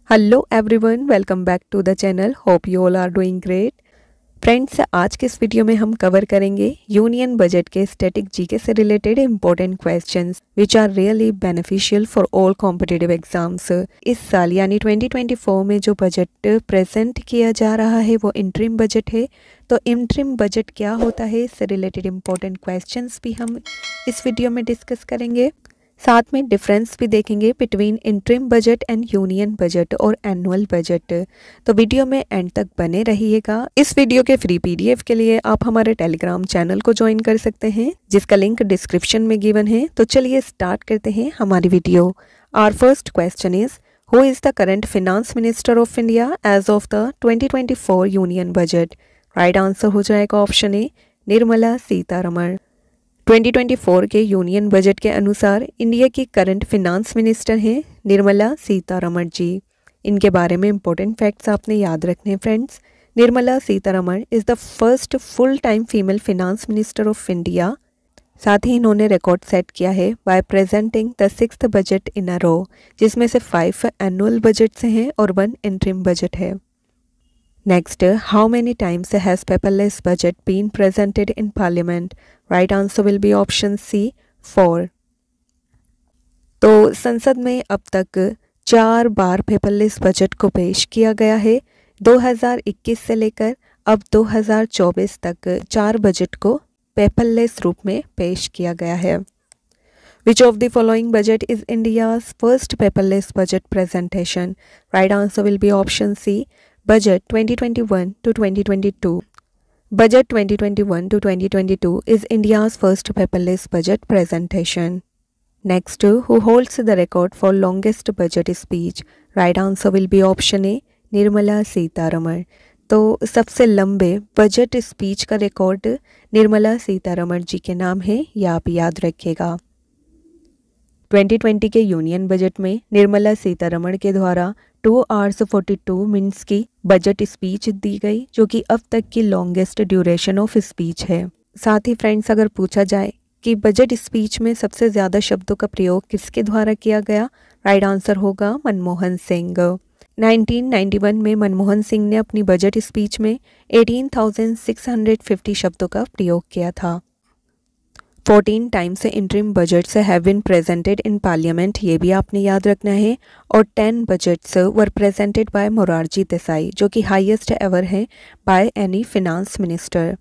Hello everyone, welcome back to the channel. Hope you all are doing great. Friends, आज के इस video में हम कवर करेंगे यूनियन बजट के स्टैटिक जीके से related important questions which are really beneficial for all competitive exams. इस साल यानी 2024 में जो बजट प्रेजेंट किया जा रहा है वो इंटरिम बजट है। तो इंटरिम बजट क्या होता है, इससे रिलेटेड इंपॉर्टेंट क्वेश्चंस भी हम इस वीडियो में डिस्कस करेंगे। साथ में डिफरेंस भी देखेंगे between interim budget and union budget और एनुअल बजट। तो वीडियो में एंड तक बने रहिएगा। इस वीडियो के फ्री पीडीएफ के लिए आप हमारे टेलीग्राम चैनल को ज्वाइन कर सकते हैं, जिसका लिंक डिस्क्रिप्शन में गिवन है। तो चलिए स्टार्ट करते हैं हमारी video. Our first question is, who is the current finance minister of India as of the 2024 union budget? Right answer हो जाएगा ऑप्शन ए, निर्मला सीतारमण। 2024 के यूनियन बजट के अनुसार इंडिया की करंट फिनांस मिनिस्टर हैं निर्मला सीतारमण जी। इनके बारे में इंपॉर्टेंट फैक्ट्स आपने याद रखने हैं friends. Nirmala Sitharaman is the first full time female finance minister of India. साथ ही इन्होंने रिकॉर्ड सेट किया है by presenting the 6th budget in a row, जिसमें से 5 एनुअल बजट से हैं और 1 इंटरिम बजट है। Next, how many times has paperless budget been presented in Parliament? Right answer will be option C, 4. तो संसद में अब तक 4 बार पेपरलेस बजट को पेश किया गया है। 2021 से लेकर अब 2024 तक 4 बजट को पेपरलेस रूप में पेश किया गया है। Which of the following budget is India's first paperless budget presentation? Right answer will be option C, Budget 2021 to 2022. Budget 2021 to 2022 is India's first paperless budget presentation. Next, who holds the record for longest budget speech? Right answer will be option A, Nirmala Sitharaman. तो सबसे लंबे budget speech का record Nirmala Sitharaman जी के नाम है, यह आप याद रखिएगा। 2020 के यूनियन बजट में निर्मला सीतारमण के द्वारा 2 hours 42 मिनट्स की बजट स्पीच दी गई, जो कि अब तक की लॉन्गेस्ट ड्यूरेशन ऑफ स्पीच है। साथ ही फ्रेंड्स, अगर पूछा जाए कि बजट स्पीच में सबसे ज़्यादा शब्दों का प्रयोग किसके द्वारा किया गया, राइट आंसर होगा मनमोहन सिंह। 1991 में मनमोहन सिंह ने अपनी बजट स्पीच में 18,650 शब्दों का प्रयोग किया था। 14 times interim budgets have been presented in parliament, ये भी आपने याद रखना है। और 10 budgets were presented by Morarji Desai, जो कि हाईएस्ट एवर है बाय एनी फिनांस मिनिस्टर।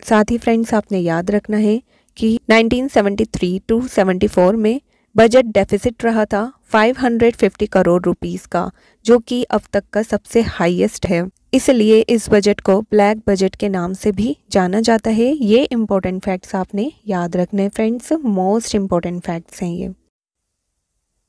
साथ ही फ्रेंड्स, आपने याद रखना है कि 1973 टू 74 में बजट डेफिसिट रहा था 550 करोड़ रुपीस का, जो कि अब तक का सबसे हाईएस्ट है। इसलिए इस बजट को ब्लैक बजट के नाम से भी जाना जाता है। ये इंपॉर्टेंट फैक्ट्स आपने याद रखने फ्रेंड्स, मोस्ट इंपॉर्टेंट फैक्ट्स हैं ये।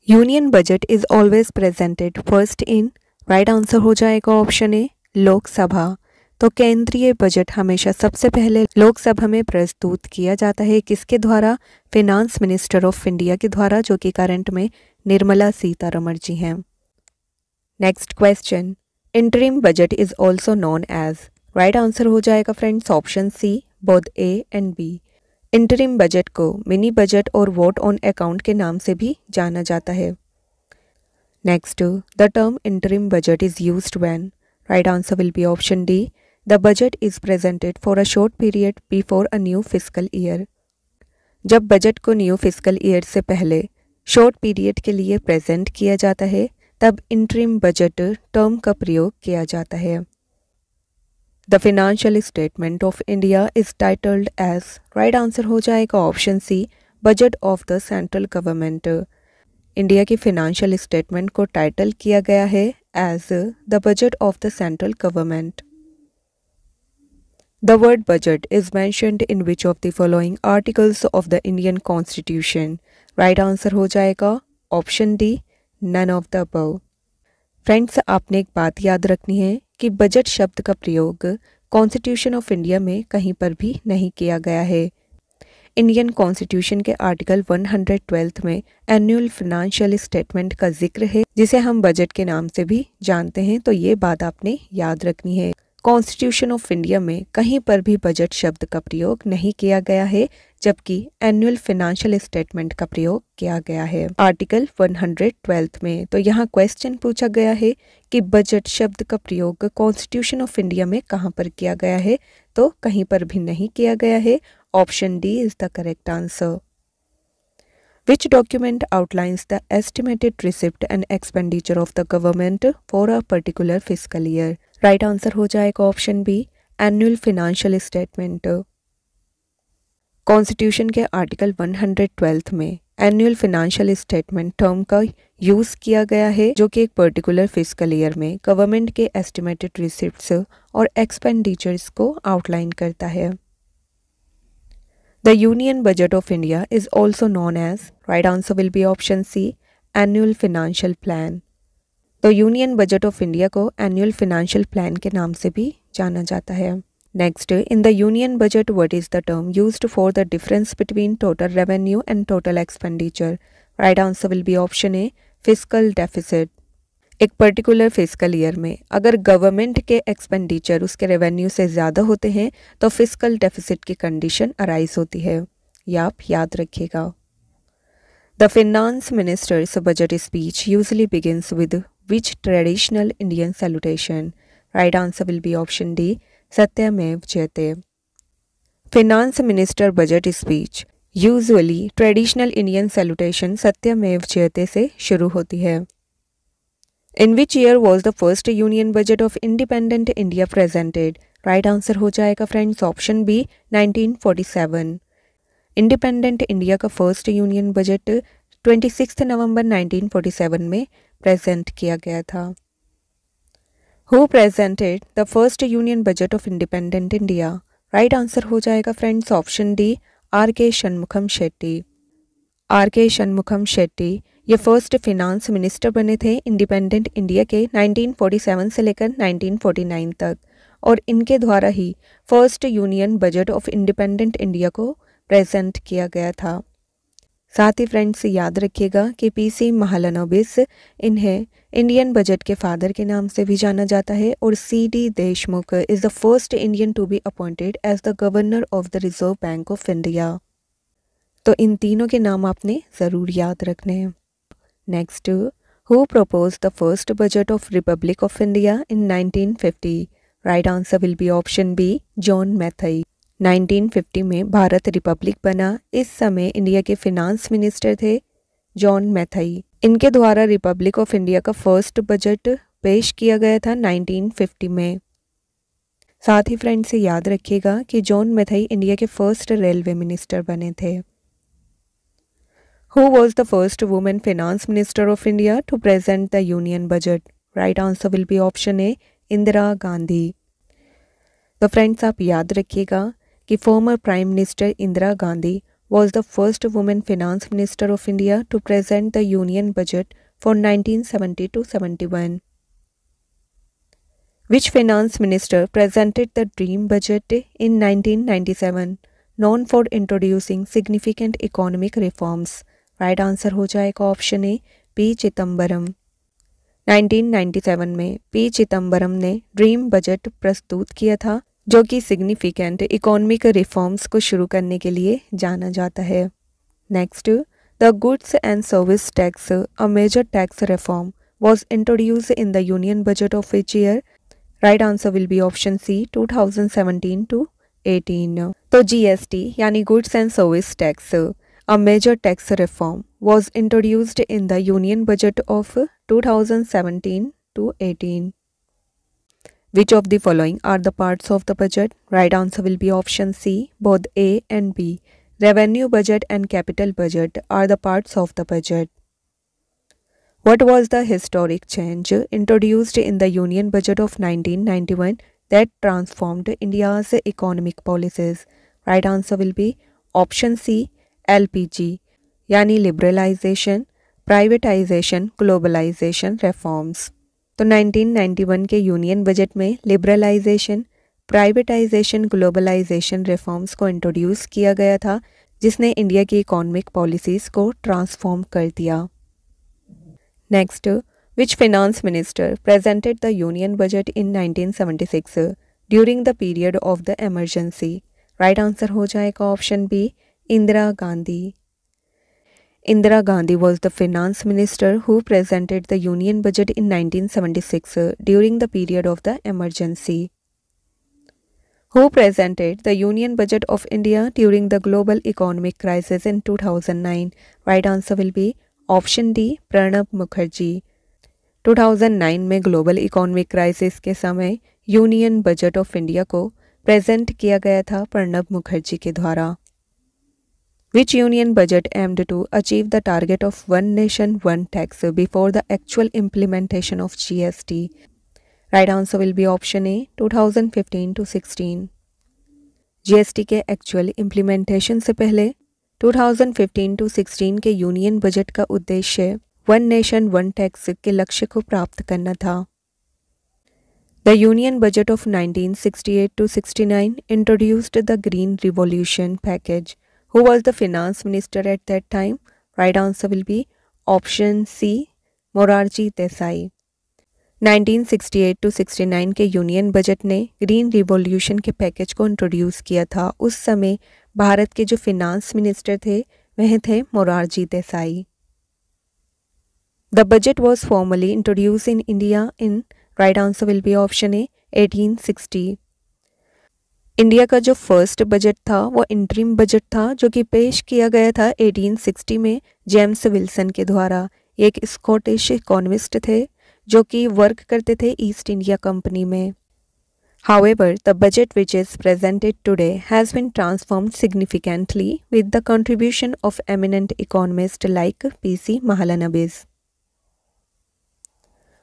Union budget is always presented first in, right answer हो जाएगा ऑप्शन ए, लोकसभा। तो केंद्रीय बजट हमेशा सबसे पहले लोकसभा में प्रस्तुत किया जाता है, किसके द्वारा? फिनांस मिनिस्टर ऑफ इंडिया के द्वारा, जो कि करंट में निर्मला सीतारमण जी हैं। Next question, interim budget is also known as, right answer हो जाएगा friends option C, both A and B. Interim budget को मिनी बजट और वोट ऑन अकाउंट के नाम से भी जाना जाता है। Next, the term interim budget is used when, right answer will be option D, the budget is presented for a short period before a new fiscal year. जब budget को new fiscal year से पहले short period के लिए present किया जाता है, तब इंटरिम बजट टर्म का प्रयोग किया जाता है। The financial statement of India is titled as, right answer हो जाएगा option C, budget of the central government. India की फिनेंशियल स्टेटमेंट को टाइटल किया गया है as the budget of the central government. The word budget is mentioned in which of the following articles of the Indian constitution, right answer हो जाएगा option D, none of the above. Friends, आपने एक बात याद रखनी है कि budget शब्द का प्रयोग कॉन्स्टिट्यूशन ऑफ इंडिया में कहीं पर भी नहीं किया गया है। इंडियन कॉन्स्टिट्यूशन के आर्टिकल 112 में एनुअल फिनेंशियल स्टेटमेंट का जिक्र है, जिसे हम बजट के नाम से भी जानते हैं। तो ये बात आपने याद रखनी है। कॉन्स्टिट्यूशन ऑफ इंडिया में कहीं पर भी बजट शब्द का प्रयोग नहीं किया गया है, जबकि एनुअल फाइनेंशियल स्टेटमेंट का प्रयोग किया गया है आर्टिकल 112 में। तो यहाँ क्वेश्चन पूछा गया है कि बजट शब्द का प्रयोग कॉन्स्टिट्यूशन ऑफ इंडिया में कहाँ पर किया गया है, तो कहीं पर भी नहीं किया गया है। Option D is the correct answer. Which document outlines the estimated receipt and expenditure of the government for a particular fiscal year? Right answer हो जाएगा option B, annual financial statement. Constitution के आर्टिकल 112 में annual financial statement term का use किया गया है, जो कि एक पर्टिकुलर फिस्कल ईयर में गवर्नमेंट के एस्टिमेटेड रिसिप्ट्स और एक्सपेंडिचर्स को आउटलाइन करता है। The Union Budget of India is also known as, right answer will be option C, Annual Financial Plan. तो यूनियन बजट ऑफ इंडिया को एनुअल फाइनेंशियल प्लान के नाम से भी जाना जाता है। Next, in the union budget what is the term used for the difference between total revenue and total expenditure? Right answer will be option A, fiscal deficit. एक particular fiscal year में अगर गवर्नमेंट के expenditure उसके revenue से ज़्यादा होते हैं तो फिस्कल डेफिसिट की कंडीशन अराइज होती है, ये आप याद रखिएगा। The finance ministers budget speech usually begins with which traditional Indian salutation? Right answer will be option D, सत्यमेव जयते। Finance minister budget speech usually traditional Indian salutation सत्यमेव जयते से शुरू होती है। In which year was the first union budget of independent India presented? Right answer हो जाएगा friends option B, 1947। Independent India का फर्स्ट यूनियन बजट 26 नवंबर 1947 में प्रेजेंट किया गया था। Who presented the first union budget of independent India? Right answer हो जाएगा friends option D, R K. Shanmukham Chetty. R K. Shanmukham Chetty ये फर्स्ट फिनांस मिनिस्टर बने थे इंडिपेंडेंट इंडिया के 1947 से लेकर 1949 तक, और इनके द्वारा ही first union budget of independent India को प्रेजेंट किया गया था। साथ ही फ्रेंड्स याद रखिएगा कि पी.सी. महालनोबिस इन्हें इंडियन बजट के फादर के नाम से भी जाना जाता है, और C D. Deshmukh is the first Indian to be appointed as the governor of the Reserve Bank of India. तो इन तीनों के नाम आपने ज़रूर याद रखने हैं। Next, who propose the first budget of republic of India in 1950? Right answer will be option B, John Mathai. 1950 में भारत रिपब्लिक बना, इस समय इंडिया के फिनांस मिनिस्टर थे जॉन मैथाई। इनके द्वारा रिपब्लिक ऑफ इंडिया का फर्स्ट बजट पेश किया गया था 1950 में। साथ ही फ्रेंड्स याद रखिएगा कि जॉन मैथाई इंडिया के फर्स्ट रेलवे मिनिस्टर बने थे। Who was the first woman finance minister of India to present the union budget? Right answer will be option A, Indira Gandhi. तो फ्रेंड्स आप याद रखिएगा कि farmer prime minister Indira Gandhi was the first woman finance minister of India to present the union budget for 1970 to 71. Which finance minister presented the dream budget in 1997, known for introducing significant economic reforms? Right answer हो जाएगा option ए, P Chidambaram. 1997 में P Chidambaram ने dream budget प्रस्तुत किया था, जो कि significant economic reforms को शुरू करने के लिए जाना जाता है। Next, the goods and service tax, a major tax reform, was introduced in the union budget of which year? Right answer will be option C, 2017 to 18। तो जीएसटी यानी goods and service tax, a major tax reform, was introduced in the Union Budget of 2017 to 18. Which of the following are the parts of the budget? Right answer will be option C, both A and B. Revenue budget and capital budget are the parts of the budget. What was the historic change introduced in the Union Budget of 1991 that transformed India's economic policies? Right answer will be option C, LPG यानी liberalisation, privatisation, globalisation reforms. तो 1991 के union budget में liberalisation, privatisation, globalisation reforms को introduce किया गया था, जिसने India की इकोनॉमिक पॉलिसीज़ को ट्रांसफॉर्म कर दिया। Next, which finance minister presented the union budget in 1976? During the period of the emergency. Right answer हो जाएगा option B, Indira Gandhi. Indira Gandhi was the finance minister who presented the union budget in 1976 during the period of the emergency. Who presented the union budget of India during the global economic crisis in 2009? Right answer will be option D, Pranab Mukherjee. 2009 में global economic crisis के समय union budget of India को present किया गया था प्रणब मुखर्जी के द्वारा। Which union budget aimed to achieve the target of one nation, one tax before the actual implementation of GST? Right answer will be option A, 2015 to 16. GST के actual implementation से पहले 2015 to 16 के union budget का उद्देश्य one nation one tax के लक्ष्य को प्राप्त करना था। The Union Budget of 1968 to 69 introduced the Green Revolution package. Who was the finance minister at that time? Right answer will be option C, Morarji Desai. 1968 to 69 के union budget ने green revolution के package को introduce किया था। उस समय भारत के जो फिनांस मिनिस्टर थे वह थे Morarji Desai. The budget was formally introduced in India in right answer will be option A, 1860. India का जो फर्स्ट बजट था वो इंटरिम बजट था जो कि पेश किया गया था 1860 में जेम्स विल्सन के द्वारा। एक स्कॉटिश इकोनॉमिस्ट थे जो कि वर्क करते थे ईस्ट इंडिया कंपनी में। However, the budget which is presented today has been transformed significantly with the contribution of eminent economists like P.C. Mahalanobis.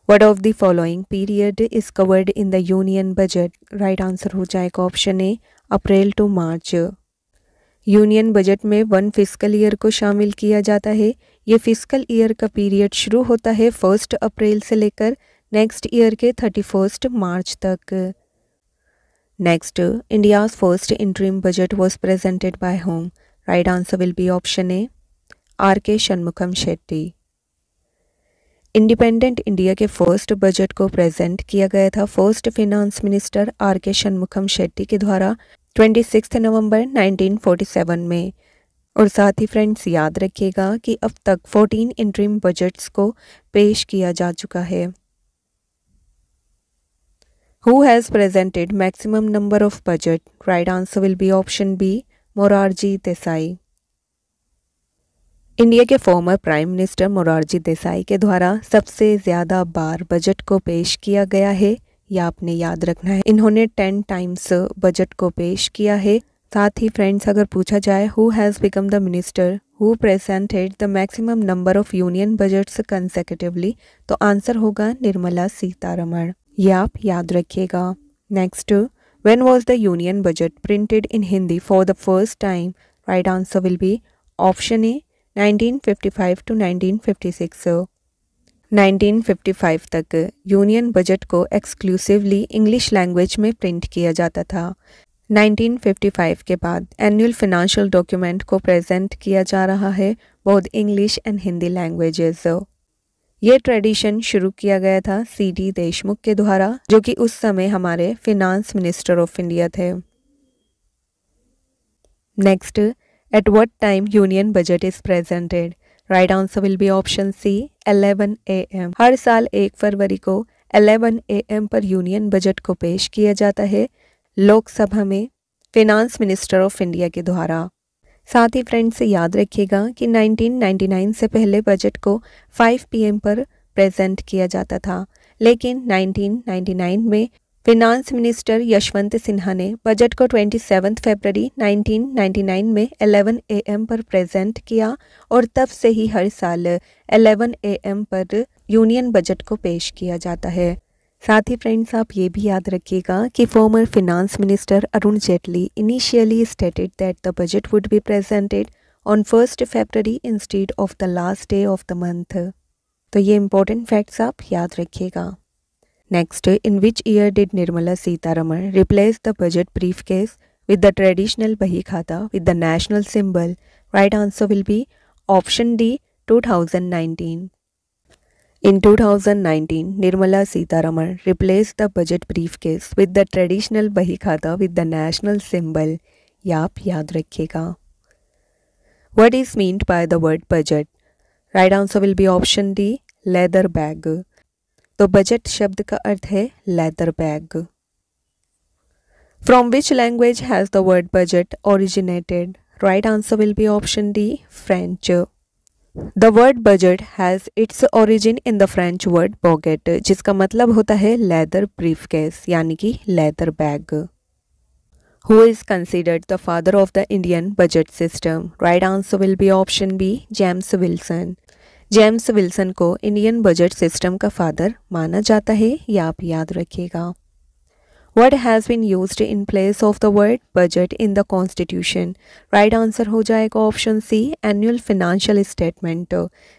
What of the following period is covered in the Union Budget? Right answer हो जाएगा option A, April to March. Union budget में one fiscal year को शामिल किया जाता है। ये fiscal year का पीरियड शुरू होता है 1 अप्रैल से लेकर नेक्स्ट ईयर के 31 मार्च तक। Next, India's first interim budget was presented by whom? Right answer will be option A, R K. Shanmukham Chetty. Independent India के फर्स्ट बजट को प्रेजेंट किया गया था first finance minister R K. Shanmukham Chetty के द्वारा 26 नवंबर 1947 में। और साथ ही फ्रेंड्स याद रखिएगा कि अब तक 14 इंटरिम बजट्स को पेश किया जा चुका है। Who has presented maximum number of budget? Right answer will be option B, Morarji Desai. India के former prime minister Morarji Desai के द्वारा सबसे ज़्यादा बार बजट को पेश किया गया है, यह आपने याद रखना है। इन्होंने 10 टाइम्स बजट को पेश किया है। साथ ही फ्रेंड्स अगर पूछा जाए who has become the minister who presented the maximum number of union budgets consecutively, तो आंसर होगा निर्मला सीतारमण। ये आप याद रखिएगा। Next, when was the union budget printed in Hindi for the first time? Right answer will be option A, 1955 to 1956। 1955 तक union budget को exclusively English language में print किया जाता था। 1955 के बाद एनुअल फाइनेंशियल डॉक्यूमेंट को प्रेजेंट किया जा रहा है both English and Hindi languages. ये ट्रेडिशन शुरू किया गया था C.D. देशमुख के द्वारा, जो कि उस समय हमारे फिनांस मिनिस्टर ऑफ इंडिया थे। Next, at what time union budget is presented? Right answer will be option C, 11 AM। हर साल 1 फरवरी को 11 AM पर यूनियन बजट को पेश किया जाता है लोकसभा में फिनांस मिनिस्टर ऑफ इंडिया के द्वारा। साथ ही फ्रेंड्स याद रखिएगा कि 1999 से पहले बजट को 5 PM पर प्रेजेंट किया जाता था, लेकिन 1999 में फिनांस मिनिस्टर यशवंत सिन्हा ने बजट को 27 फरवरी 1999 में 11 AM पर प्रेजेंट किया और तब से ही हर साल 11 AM पर यूनियन बजट को पेश किया जाता है। साथ ही फ्रेंड्स आप ये भी याद रखिएगा कि farmer finance minister Arun Jaitley initially stated that the budget would be presented on 1 February instead of the last day of the month. तो ये इंपॉर्टेंट फैक्ट्स आप याद रखिएगा। Next, in which year did Nirmala Sitharaman replace the budget briefcase with the traditional Bahi Khata with the national symbol? Right answer will be option D, 2019. In 2019, Nirmala Sitharaman replaced the budget briefcase with the traditional बही खाता with the national symbol. ये आप याद रखिएगा. What is meant by the word budget? Right answer will be option D, leather bag. तो budget शब्द का अर्थ है leather bag. From which language has the word budget originated? Right answer will be option D, French. The word budget has its origin in the French word baguette, जिसका मतलब होता है leather briefcase यानी कि leather bag. Who is considered the father of the Indian budget system? Right answer will be option B, James Wilson. James Wilson को Indian budget system का father माना जाता है, यह आप याद रखिएगा. What has been used in place of the word budget in the Constitution? Right answer हो जाएगा option C, annual financial statement.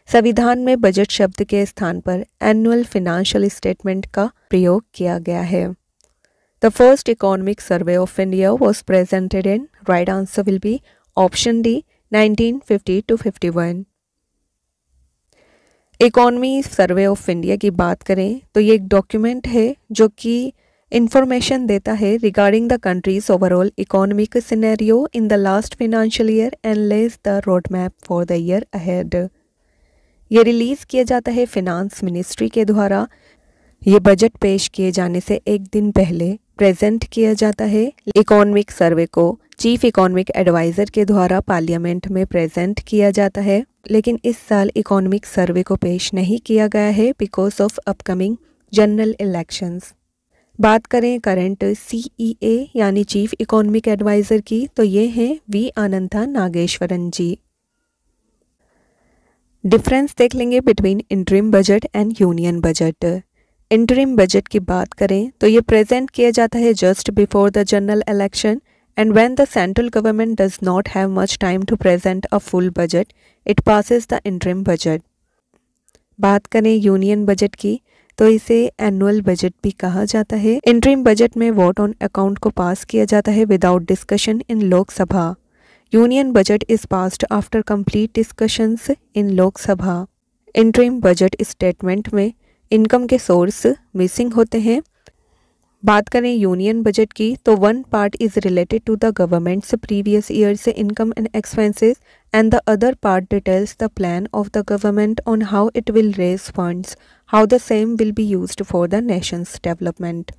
संविधान में बजट शब्द के स्थान पर एनुअल फिनेंशियल स्टेटमेंट का प्रयोग किया गया है. The first economic survey of India was presented in. Right answer will be option D, 1950 to 51. Economy survey of India की बात करें तो ये एक डॉक्यूमेंट है जो कि इंफॉर्मेशन देता है regarding the countries overall economic scenario in the last financial year and Lay's the road map for the year ahead. ये रिलीज़ किया जाता है फिनांस मिनिस्ट्री के द्वारा. ये बजट पेश किए जाने से एक दिन पहले प्रेजेंट किया जाता है. इकोनॉमिक सर्वे को चीफ इकोनॉमिक एडवाइज़र के द्वारा पार्लियामेंट में प्रेजेंट किया जाता है, लेकिन इस साल इकोनॉमिक सर्वे को पेश नहीं किया गया है because of upcoming general elections. बात करें करंट CEA यानी चीफ इकोनॉमिक एडवाइज़र की तो ये हैं वी अनंता नागेश्वरन जी. डिफरेंस देख लेंगे between interim budget and union budget. Interim budget की बात करें तो ये प्रेजेंट किया जाता है just before the general election and when the central government does not have much time to present a full budget, it passes the interim budget. बात करें यूनियन बजट की तो इसे एनुअल बजट भी कहा जाता है. इंटरिम बजट में वोट ऑन अकाउंट को पास किया जाता है without discussion in Lok Sabha. Union budget is passed after complete discussions in Lok Sabha. Interim budget statement में इनकम के सोर्स मिसिंग होते हैं. बात करें यूनियन बजट की तो one part is related to the government's previous year से income and expenses and the other part details the plan of the government on how it will raise funds, how the same will be used for the nation's development.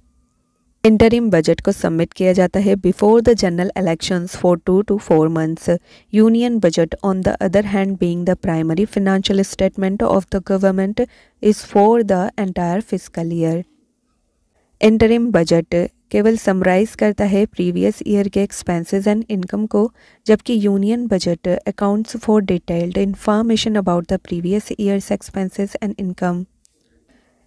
Interim budget को submit किया जाता है before the general elections for 2 to 4 months. Union budget on the other hand being the primary financial statement of the government is for the entire fiscal year. Interim budget केवल summarise करता है previous year के expenses and income को, जबकि union budget accounts for detailed information about the previous years expenses and income.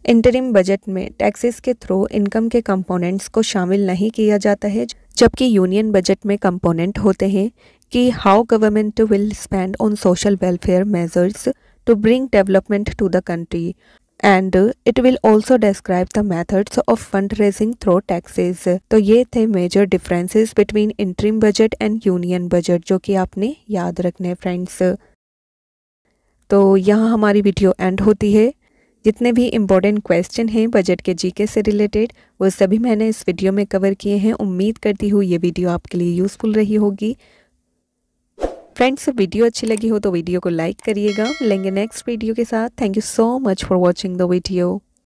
Interim budget में taxes के through income के components को शामिल नहीं किया जाता है, जबकि यूनियन बजट में कंपोनेंट होते हैं कि how government will spend on social welfare measures to bring development to the country and it will also describe the methods of fundraising through taxes. तो ये थे major differences between interim budget and union budget जो कि आपने याद रखने friends. तो यहाँ हमारी वीडियो एंड होती है. जितने भी इम्पोर्टेंट क्वेश्चन हैं बजट के जीके से रिलेटेड वो सभी मैंने इस वीडियो में कवर किए हैं. उम्मीद करती हूँ ये वीडियो आपके लिए यूज़फुल रही होगी. फ्रेंड्स वीडियो अच्छी लगी हो तो वीडियो को लाइक करिएगा. मिलेंगे नेक्स्ट वीडियो के साथ. Thank you so much for watching the video.